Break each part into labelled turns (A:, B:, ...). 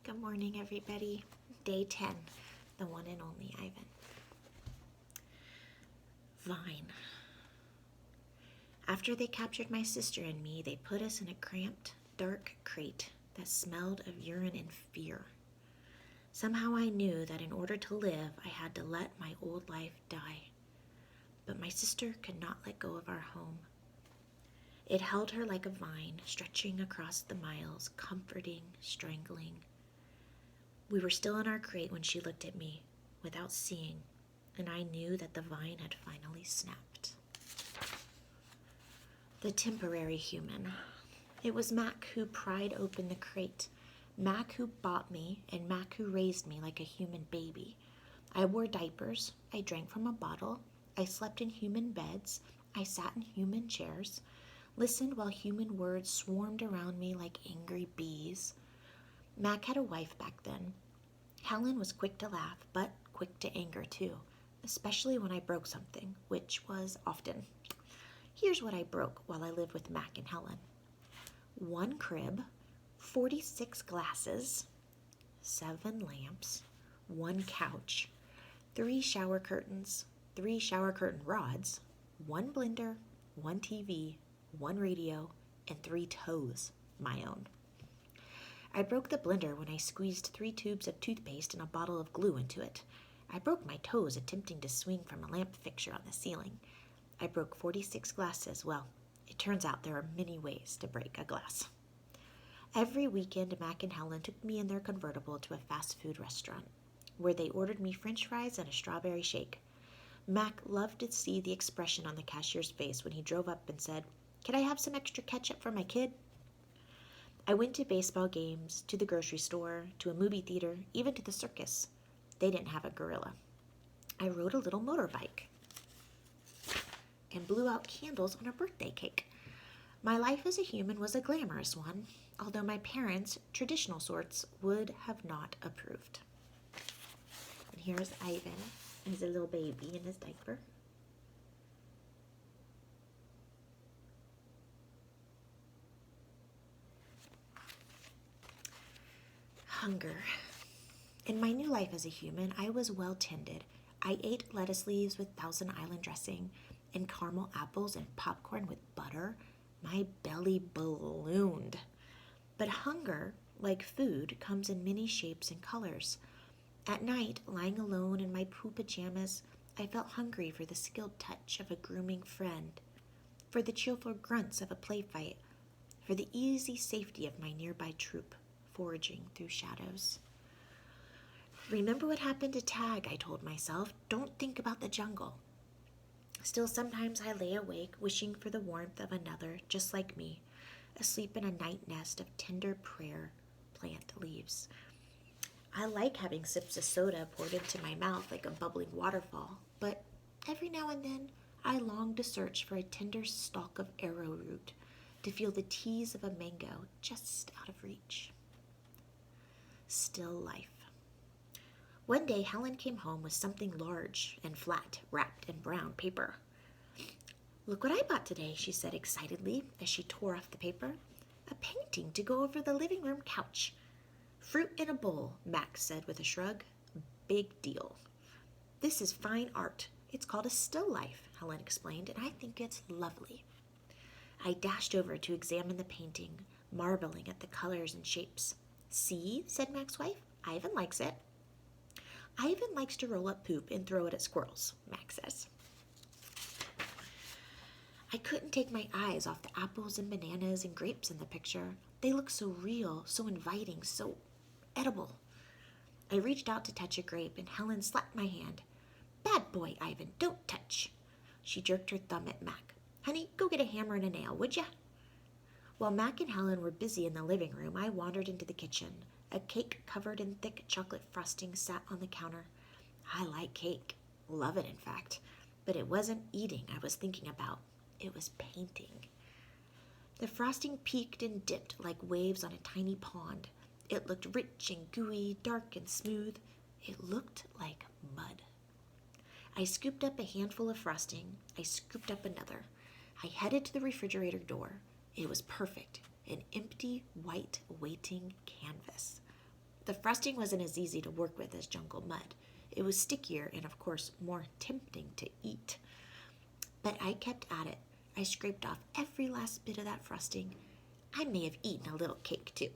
A: Good morning, everybody. Day 10, the one and only Ivan. Vine. After they captured my sister and me, they put us in a cramped, dark crate that smelled of urine and fear. Somehow I knew that in order to live, I had to let my old life die. But my sister could not let go of our home. It held her like a vine, stretching across the miles, comforting, strangling. We were still in our crate when she looked at me, without seeing, and I knew that the vine had finally snapped. The temporary human. It was Mac who pried open the crate. Mac who bought me, and Mac who raised me like a human baby. I wore diapers, I drank from a bottle, I slept in human beds, I sat in human chairs, listened while human words swarmed around me like angry bees. Mac had a wife back then. Helen was quick to laugh, but quick to anger too, especially when I broke something, which was often. Here's what I broke while I lived with Mac and Helen. 1 crib, 46 glasses, 7 lamps, 1 couch, 3 shower curtains, 3 shower curtain rods, 1 blender, 1 TV, 1 radio, and 3 toes, my own. I broke the blender when I squeezed 3 tubes of toothpaste and a bottle of glue into it. I broke my toes attempting to swing from a lamp fixture on the ceiling. I broke 46 glasses. Well, it turns out there are many ways to break a glass. Every weekend, Mac and Helen took me in their convertible to a fast food restaurant, where they ordered me french fries and a strawberry shake. Mac loved to see the expression on the cashier's face when he drove up and said, "Can I have some extra ketchup for my kid?" I went to baseball games, to the grocery store, to a movie theater, even to the circus. They didn't have a gorilla. I rode a little motorbike and blew out candles on a birthday cake. My life as a human was a glamorous one, although my parents, traditional sorts, would have not approved. And here's Ivan. He's a little baby in his diaper. Hunger. In my new life as a human, I was well tended. I ate lettuce leaves with Thousand Island dressing and caramel apples and popcorn with butter. My belly ballooned. But hunger, like food, comes in many shapes and colors. At night, lying alone in my poo pajamas, I felt hungry for the skilled touch of a grooming friend, for the cheerful grunts of a play fight, for the easy safety of my nearby troop, foraging through shadows. Remember what happened to Tag, I told myself. Don't think about the jungle. Still, sometimes I lay awake, wishing for the warmth of another, just like me, asleep in a night nest of tender prayer plant leaves. I like having sips of soda poured into my mouth like a bubbling waterfall, but every now and then I long to search for a tender stalk of arrowroot, to feel the tease of a mango just out of reach. Still life. One day Helen came home with something large and flat, wrapped in brown paper. "Look what I bought today," she said excitedly as she tore off the paper. "A painting to go over the living room couch." "Fruit in a bowl," Max said with a shrug. "Big deal." "This is fine art. It's called a still life," Helen explained, "and I think it's lovely." I dashed over to examine the painting, marveling at the colors and shapes. "See," said Mac's wife, "Ivan likes it." "Ivan likes to roll up poop and throw it at squirrels," Max says. I couldn't take my eyes off the apples and bananas and grapes in the picture. They looked so real, so inviting, so edible. I reached out to touch a grape, and Helen slapped my hand. "Bad boy, Ivan, don't touch." She jerked her thumb at Mac. "Honey, go get a hammer and a nail, would ya?" While Mac and Helen were busy in the living room, I wandered into the kitchen. A cake covered in thick chocolate frosting sat on the counter. I like cake. Love it, in fact. But it wasn't eating I was thinking about. It was painting. The frosting peaked and dipped like waves on a tiny pond. It looked rich and gooey, dark and smooth. It looked like mud. I scooped up a handful of frosting. I scooped up another. I headed to the refrigerator door. It was perfect. An empty, white, waiting canvas. The frosting wasn't as easy to work with as jungle mud. It was stickier and, of course, more tempting to eat. But I kept at it. I scraped off every last bit of that frosting. I may have eaten a little cake, too.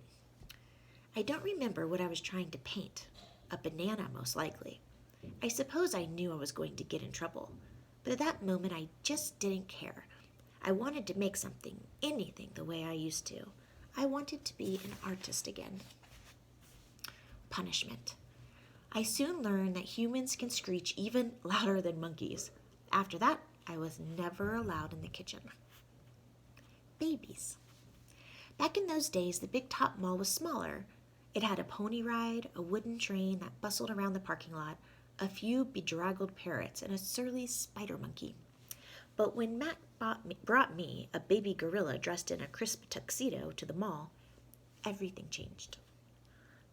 A: I don't remember what I was trying to paint. A banana, most likely. I suppose I knew I was going to get in trouble. But at that moment, I just didn't care. I wanted to make something, anything, the way I used to. I wanted to be an artist again. Punishment. I soon learned that humans can screech even louder than monkeys. After that, I was never allowed in the kitchen. Babies. Back in those days, the Big Top Mall was smaller. It had a pony ride, a wooden train that bustled around the parking lot, a few bedraggled parrots, and a surly spider monkey. But when Mac brought me, a baby gorilla dressed in a crisp tuxedo, to the mall, everything changed.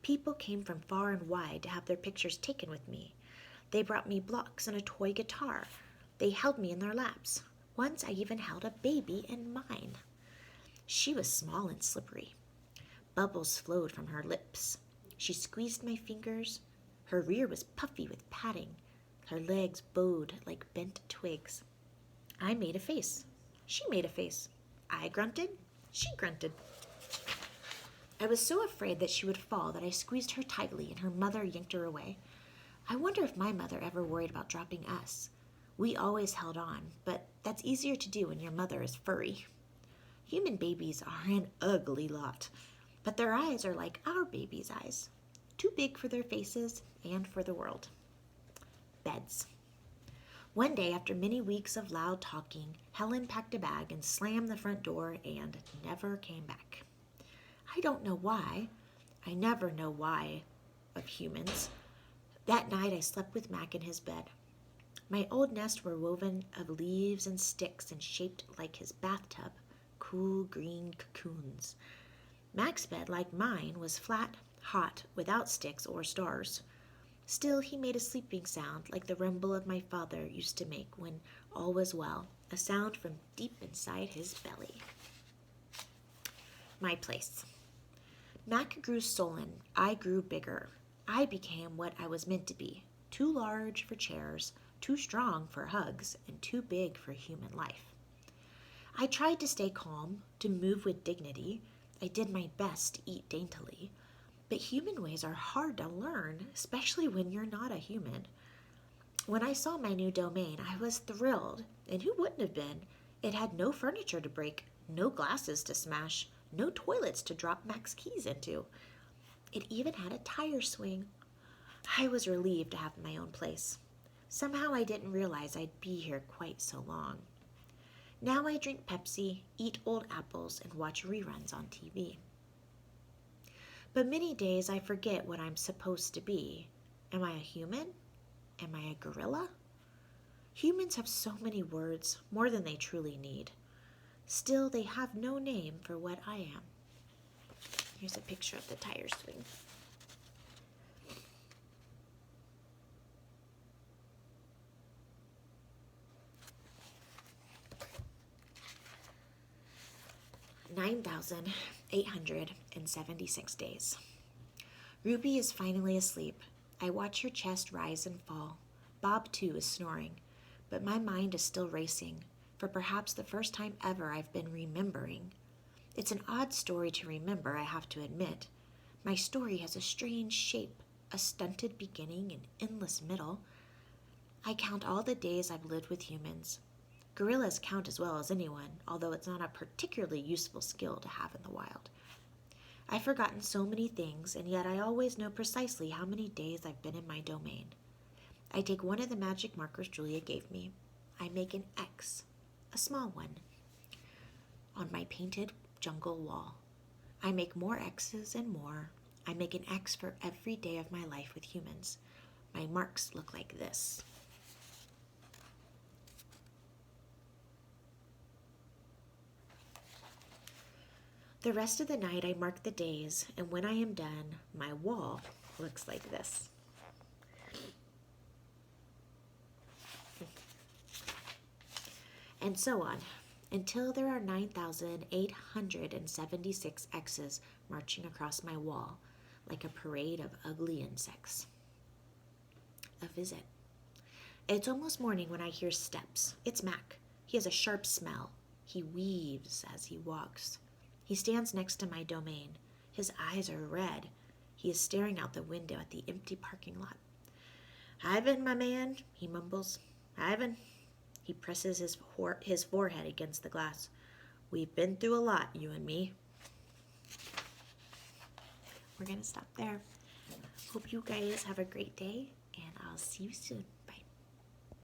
A: People came from far and wide to have their pictures taken with me. They brought me blocks and a toy guitar. They held me in their laps. Once I even held a baby in mine. She was small and slippery. Bubbles flowed from her lips. She squeezed my fingers. Her rear was puffy with padding. Her legs bowed like bent twigs. I made a face. She made a face. I grunted. She grunted. I was so afraid that she would fall that I squeezed her tightly and her mother yanked her away. I wonder if my mother ever worried about dropping us. We always held on, but that's easier to do when your mother is furry. Human babies are an ugly lot, but their eyes are like our babies' eyes. Too big for their faces and for the world. Beds. One day, after many weeks of loud talking, Helen packed a bag and slammed the front door and never came back. I don't know why. I never know why of humans. That night I slept with Mac in his bed. My old nests were woven of leaves and sticks and shaped like his bathtub, cool green cocoons. Mac's bed, like mine, was flat, hot, without sticks or stars. Still, he made a sleeping sound like the rumble of my father used to make when all was well, a sound from deep inside his belly. My place. Mac grew sullen. I grew bigger. I became what I was meant to be, too large for chairs, too strong for hugs, and too big for human life. I tried to stay calm, to move with dignity. I did my best to eat daintily. But human ways are hard to learn, especially when you're not a human. When I saw my new domain, I was thrilled, and who wouldn't have been? It had no furniture to break, no glasses to smash, no toilets to drop Mac's keys into. It even had a tire swing. I was relieved to have my own place. Somehow I didn't realize I'd be here quite so long. Now I drink Pepsi, eat old apples, and watch reruns on TV. But many days I forget what I'm supposed to be. Am I a human? Am I a gorilla? Humans have so many words, more than they truly need. Still, they have no name for what I am. Here's a picture of the tire swing. $9,876 days. Ruby is finally asleep. I watch her chest rise and fall. Bob, too, is snoring, but my mind is still racing. For perhaps the first time ever, I've been remembering. It's an odd story to remember, I have to admit. My story has a strange shape, a stunted beginning and endless middle. I count all the days I've lived with humans. Gorillas count as well as anyone, although it's not a particularly useful skill to have in the wild. I've forgotten so many things, and yet I always know precisely how many days I've been in my domain. I take one of the magic markers Julia gave me. I make an X, a small one, on my painted jungle wall. I make more X's and more. I make an X for every day of my life with humans. My marks look like this. The rest of the night I mark the days, and when I am done, my wall looks like this. And so on, until there are 9,876 X's marching across my wall, like a parade of ugly insects. A visit. It's almost morning when I hear steps. It's Mac. He has a sharp smell. He weaves as he walks. He stands next to my domain. His eyes are red. He is staring out the window at the empty parking lot. Ivan, my man, he mumbles. Ivan. He presses his forehead against the glass. We've been through a lot, you and me. We're going to stop there. Hope you guys have a great day, and I'll see you soon.